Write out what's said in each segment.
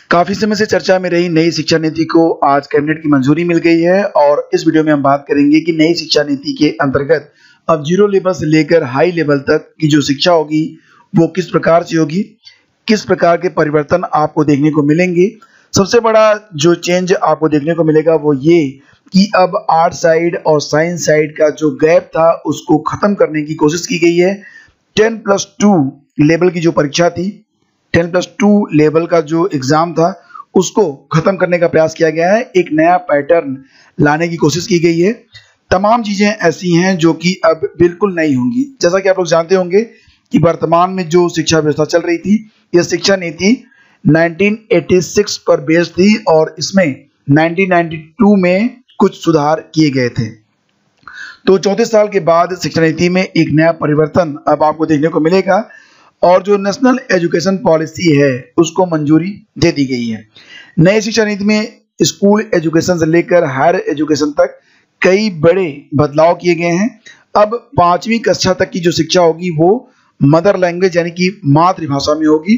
काफी समय से चर्चा में रही नई शिक्षा नीति को आज कैबिनेट की मंजूरी मिल गई है और इस वीडियो में हम बात करेंगे कि नई शिक्षा नीति के अंतर्गत अब जीरो लेवल से लेकर हाई लेवल तक की जो शिक्षा होगी वो किस प्रकार से होगी, किस प्रकार के परिवर्तन आपको देखने को मिलेंगे। सबसे बड़ा जो चेंज आपको देखने को मिलेगा वो ये कि अब आर्ट साइड और साइंस साइड का जो गैप था उसको खत्म करने की कोशिश की गई है। 10+2 लेवल की जो परीक्षा थी, 10+2 लेवल का जो एग्जाम था उसको खत्म करने का प्रयास किया गया है। एक नया पैटर्न लाने की कोशिश की गई है। तमाम चीजें ऐसी हैं जो कि अब बिल्कुल नहीं होंगी। जैसा कि आप लोग जानते होंगे कि वर्तमान में जो शिक्षा व्यवस्था चल रही थी, यह शिक्षा नीति 1986 पर बेस्ड थी और इसमें 1992 में कुछ सुधार किए गए थे। तो 34 साल के बाद शिक्षा नीति में एक नया परिवर्तन अब आपको देखने को मिलेगा और जो नेशनल एजुकेशन पॉलिसी है उसको मंजूरी दे दी गई है। नई शिक्षा नीति में स्कूल एजुकेशन से लेकर हायर एजुकेशन तक कई बड़े बदलाव किए गए हैं। अब 5वीं कक्षा तक की जो शिक्षा होगी वो मदर लैंग्वेज यानी कि मातृभाषा में होगी।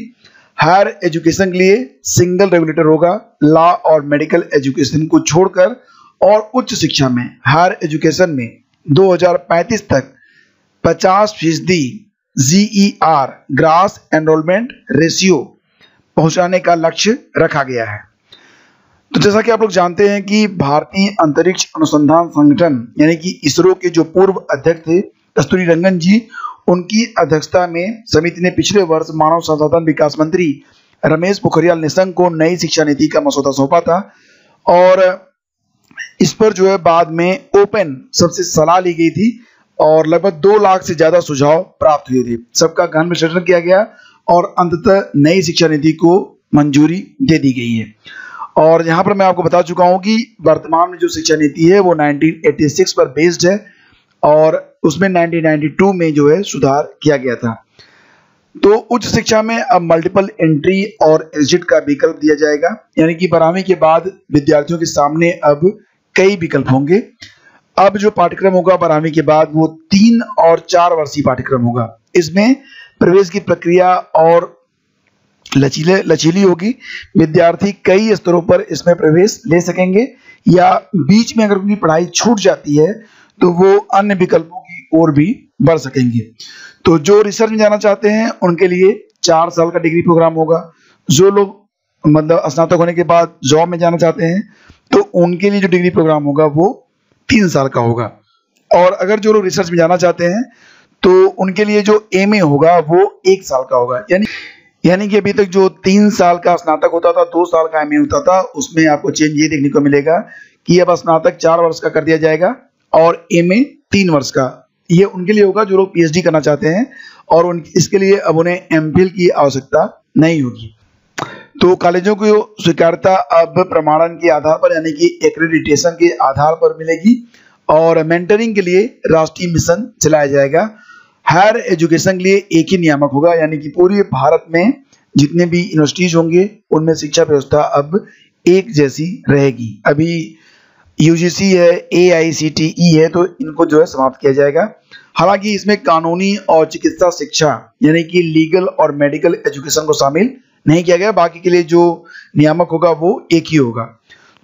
हायर एजुकेशन के लिए सिंगल रेगुलेटर होगा लॉ और मेडिकल एजुकेशन को छोड़कर, और उच्च शिक्षा में हायर एजुकेशन में 2035 तक 50% GER ग्रास एनरोलमेंट रेशियो पहुंचाने का लक्ष्य रखा गया है। तो जैसा कि आप लोग जानते हैं कि भारतीय अंतरिक्ष अनुसंधान संगठन यानी कि इसरो के जो पूर्व अध्यक्ष थे कस्तूरी रंगन जी, उनकी अध्यक्षता में समिति ने पिछले वर्ष मानव संसाधन विकास मंत्री रमेश पोखरियाल निशंक को नई शिक्षा नीति का मसौदा सौंपा था और इस पर जो है बाद में ओपन सबसे सलाह ली गई थी और लगभग 2 लाख से ज्यादा सुझाव प्राप्त हुए थे। सबका गहन विश्लेषण किया गया और अंततः नई शिक्षा नीति को मंजूरी दे दी गई है। और यहाँ पर मैं आपको बता चुका हूँ कि वर्तमान में जो शिक्षा नीति है वो 1986 पर बेस्ड है और उसमें 1992 में जो है सुधार किया गया था। तो उच्च शिक्षा में अब मल्टीपल एंट्री और एग्जिट का विकल्प दिया जाएगा, यानी कि 12वीं के बाद विद्यार्थियों के सामने अब कई विकल्प होंगे। अब जो पाठ्यक्रम होगा 12वीं के बाद वो 3 और 4 वर्षीय पाठ्यक्रम होगा। इसमें प्रवेश की प्रक्रिया और लचीली होगी। विद्यार्थी कई स्तरों पर इसमें प्रवेश ले सकेंगे या बीच में अगर उनकी पढ़ाई छूट जाती है तो वो अन्य विकल्पों की ओर भी बढ़ सकेंगे। तो जो रिसर्च में जाना चाहते हैं उनके लिए 4 साल का डिग्री प्रोग्राम होगा। जो लोग मतलब स्नातक होने के बाद जॉब में जाना चाहते हैं तो उनके लिए जो डिग्री प्रोग्राम होगा वो 3 साल का होगा। और अगर जो लोग रिसर्च में जाना चाहते हैं तो उनके लिए जो MA होगा वो 1 साल का होगा। यानी कि अभी तक जो 3 साल का स्नातक होता था, 2 साल का MA होता था, उसमें आपको चेंज ये देखने को मिलेगा कि अब स्नातक 4 वर्ष का कर दिया जाएगा और MA 3 वर्ष का। ये उनके लिए होगा जो लोग PhD करना चाहते हैं और इसके लिए अब उन्हें MPhil की आवश्यकता नहीं होगी। तो कॉलेजों को स्वीकार्यता अब प्रमाणन के आधार पर यानी कि एक्रेडिटेशन के आधार पर मिलेगी और मेंटरिंग के लिए राष्ट्रीय मिशन चलाया जाएगा। हायर एजुकेशन के लिए एक ही नियामक होगा, यानी कि पूरे भारत में जितने भी यूनिवर्सिटीज होंगे उनमें शिक्षा व्यवस्था अब एक जैसी रहेगी। अभी UGC है, AICTE है, तो इनको जो है समाप्त किया जाएगा। हालांकि इसमें कानूनी और चिकित्सा शिक्षा यानी कि लीगल और मेडिकल एजुकेशन को शामिल नहीं किया गया। बाकी के लिए जो नियामक होगा वो एक ही होगा।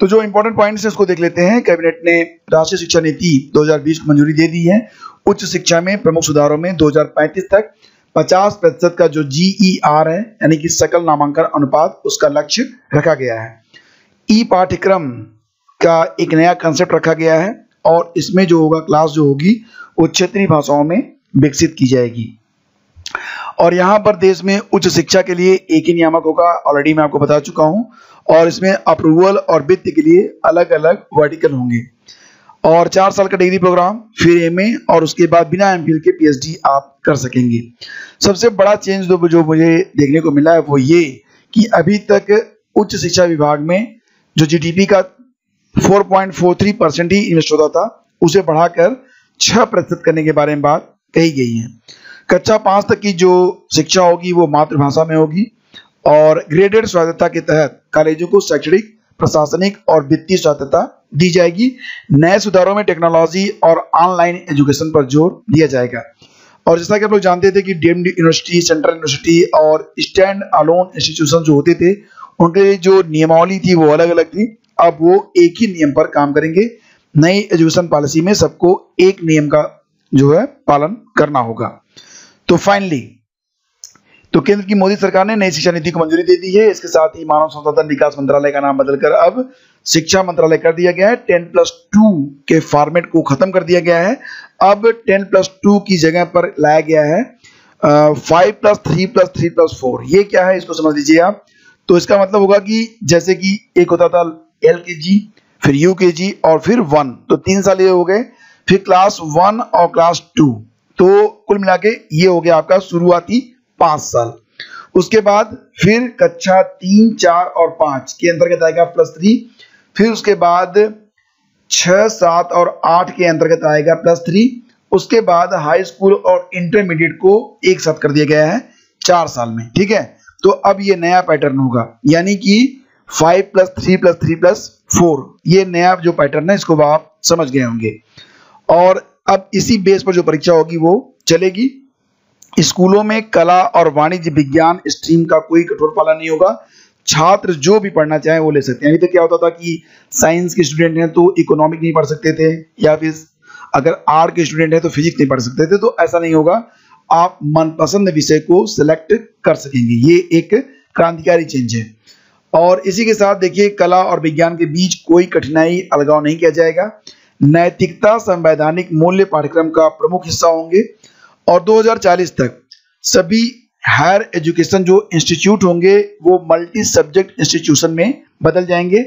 तो जो इंपॉर्टेंट पॉइंट्स हैं उसको देख लेते हैं। कैबिनेट ने राष्ट्रीय शिक्षा नीति 2020 को मंजूरी दे दी है। उच्च शिक्षा में प्रमुख सुधारों में 2035 तक 50% का जो GER है यानी कि सकल नामांकन अनुपात, उसका लक्ष्य रखा गया है। पाठ्यक्रम का एक नया कंसेप्ट रखा गया है और इसमें जो होगा क्लास जो होगी वो क्षेत्रीय भाषाओं में विकसित की जाएगी। और यहाँ पर देश में उच्च शिक्षा के लिए एक ही नियामक होगा, ऑलरेडी मैं आपको बता चुका हूँ। और इसमें अप्रूवल और वित्त के लिए अलग अलग वर्टिकल होंगे और 4 साल का डिग्री प्रोग्राम, फिर MA और उसके बाद बिना MPhil के PhD आप कर सकेंगे। सबसे बड़ा चेंज जो मुझे देखने को मिला है वो ये कि अभी तक उच्च शिक्षा विभाग में जो GDP का 4.43% ही इन्वेस्ट होता था, उसे बढ़ाकर 6% करने के बारे में बात कही गई है। कक्षा 5 तक की जो शिक्षा होगी वो मातृभाषा में होगी और ग्रेडेड स्वायत्तता के तहत कॉलेजों को शैक्षणिक, प्रशासनिक और वित्तीय स्वायत्तता दी जाएगी। नए सुधारों में टेक्नोलॉजी और ऑनलाइन एजुकेशन पर जोर दिया जाएगा। और जैसा कि आप लोग जानते थे कि डीम्ड यूनिवर्सिटी, सेंट्रल यूनिवर्सिटी और स्टैंड अलोन इंस्टीट्यूशन जो होते थे उनके जो नियमावली थी वो अलग अलग थी, अब वो एक ही नियम पर काम करेंगे। नई एजुकेशन पॉलिसी में सबको एक नियम का जो है पालन करना होगा। तो फाइनली तो केंद्र की मोदी सरकार ने नई शिक्षा नीति को मंजूरी दे दी है। इसके साथ ही मानव संसाधन विकास मंत्रालय का नाम बदलकर अब शिक्षा मंत्रालय कर दिया गया है। 10+2 के फॉर्मेट को खत्म कर दिया गया है। अब 10+2 की जगह पर लाया गया है 5+3+3+4। ये क्या है इसको समझ लीजिए आप। तो इसका मतलब होगा कि जैसे कि एक होता था LKG, फिर UKG और फिर 1, तो 3 साल ये हो गए, फिर क्लास 1 और क्लास 2, तो कुल मिला के ये हो गया आपका शुरुआती 5 साल। उसके बाद फिर कक्षा 3, 4 और 5 के अंतर्गत आएगा +3, फिर उसके बाद 6, 7 और 8 के अंतर्गत आएगा +3। उसके बाद हाई स्कूल और इंटरमीडिएट को एक साथ कर दिया गया है 4 साल में, ठीक है। तो अब ये नया पैटर्न होगा, यानी कि 5+3+3+4, ये नया जो पैटर्न है इसको आप समझ गए होंगे। और अब इसी बेस पर जो परीक्षा होगी वो चलेगी। स्कूलों में कला और वाणिज्य विज्ञान स्ट्रीम का कोई कठोर पालन नहीं होगा। छात्र जो भी पढ़ना चाहे वो ले सकते हैं। अभी तक क्या होता था कि साइंस के स्टूडेंट हैं तो इकोनॉमिक नहीं पढ़ सकते थे, या फिर अगर आर्ट के स्टूडेंट हैं तो फिजिक्स नहीं पढ़ सकते थे। तो ऐसा नहीं होगा, आप मनपसंद विषय को सिलेक्ट कर सकेंगे। ये एक क्रांतिकारी चेंज है। और इसी के साथ देखिए, कला और विज्ञान के बीच कोई कठिनाई अलगाव नहीं किया जाएगा। नैतिकता संवैधानिक मूल्य पाठ्यक्रम का प्रमुख हिस्सा होंगे। और 2040 तक सभी हायर एजुकेशन जो इंस्टीट्यूट होंगे वो मल्टी सब्जेक्ट इंस्टीट्यूशन में बदल जाएंगे,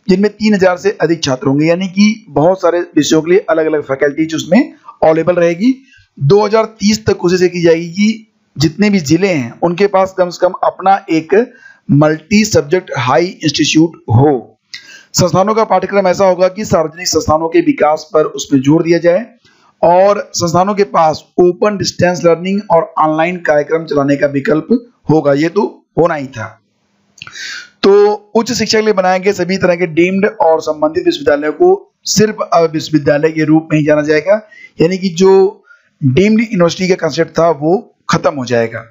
जिनमें 3000 से अधिक छात्र होंगे, यानी कि बहुत सारे विषयों के लिए अलग अलग फैकल्टीज उसमें अवेलेबल रहेगी। 2030 तक कोशिश की जाएगी कि जितने भी जिले हैं उनके पास कम से कम अपना एक मल्टी सब्जेक्ट हाई इंस्टीट्यूट हो। संस्थानों का पाठ्यक्रम ऐसा होगा कि सार्वजनिक संस्थानों के विकास पर उसमें जोर दिया जाए, और संस्थानों के पास ओपन डिस्टेंस लर्निंग और ऑनलाइन कार्यक्रम चलाने का विकल्प होगा। ये तो होना ही था। तो उच्च शिक्षा के लिए बनाए गए सभी तरह के डीम्ड और संबंधित विश्वविद्यालयों को सिर्फ अब विश्वविद्यालय के रूप में ही जाना जाएगा, यानी कि जो डीम्ड यूनिवर्सिटी का कंसेप्ट था वो खत्म हो जाएगा।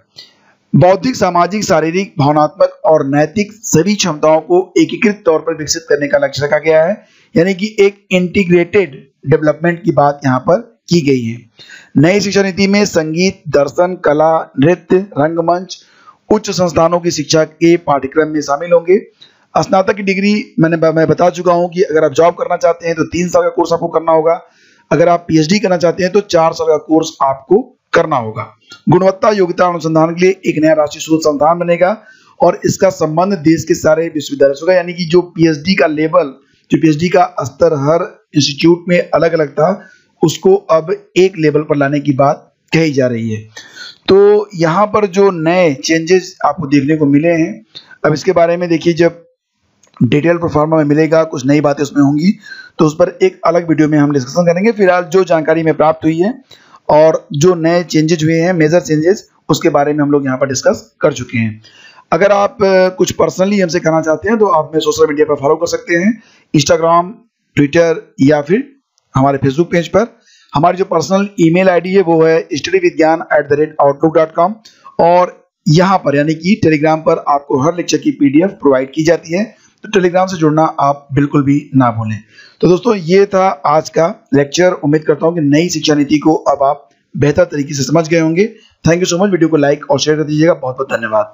बौद्धिक, सामाजिक, शारीरिक, भावनात्मक और नैतिक सभी क्षमताओं को एकीकृत तौर पर विकसित करने का लक्ष्य रखा गया है, यानी कि एक इंटीग्रेटेड डेवलपमेंट की बात यहाँ पर की गई है। नई शिक्षा नीति में संगीत, दर्शन, कला, नृत्य, रंगमंच, उच्च संस्थानों की शिक्षा के पाठ्यक्रम में शामिल होंगे। स्नातक की डिग्री मैं बता चुका हूं कि अगर आप जॉब करना चाहते हैं तो 3 साल का कोर्स आपको करना होगा। अगर आप PhD करना चाहते हैं तो 4 साल का कोर्स आपको करना होगा। गुणवत्ता योग्यता अनुसंधान के लिए एक नया राष्ट्रीय शोध संस्थान बनेगा, और इसका संबंध देश के सारे विश्वविद्यालय से होगा, यानी कि जो PhD का लेवल, जो PhD का स्तर हर इंस्टीट्यूट में अलग अलग था, उसको अब एक लेवल पर लाने की बात कही जा रही है। तो यहाँ पर जो नए चेंजेस आपको देखने को मिले हैं, अब इसके बारे में देखिए, जब डिटेल परफॉर्मा में मिलेगा, कुछ नई बातें उसमें होंगी, तो उस पर एक अलग वीडियो में हम डिस्कशन करेंगे। फिलहाल जो जानकारी में प्राप्त हुई है और जो नए चेंजेस हुए हैं, मेजर चेंजेस, उसके बारे में हम लोग यहाँ पर डिस्कस कर चुके हैं। अगर आप कुछ पर्सनली हमसे कहना चाहते हैं तो आप हमें सोशल मीडिया पर फॉलो कर सकते हैं, इंस्टाग्राम, ट्विटर या फिर हमारे फेसबुक पेज पर। हमारी जो पर्सनल ईमेल आईडी है वो है studyvidgyan@outlook.com, और यहाँ पर यानी कि टेलीग्राम पर आपको हर लेक्चर की PDF प्रोवाइड की जाती है, तो टेलीग्राम से जुड़ना आप बिल्कुल भी ना भूलें। तो दोस्तों, ये था आज का लेक्चर। उम्मीद करता हूँ कि नई शिक्षा नीति को अब आप बेहतर तरीके से समझ गए होंगे। Thank you so much. Video को लाइक और शेयर कर दीजिएगा। बहुत बहुत धन्यवाद।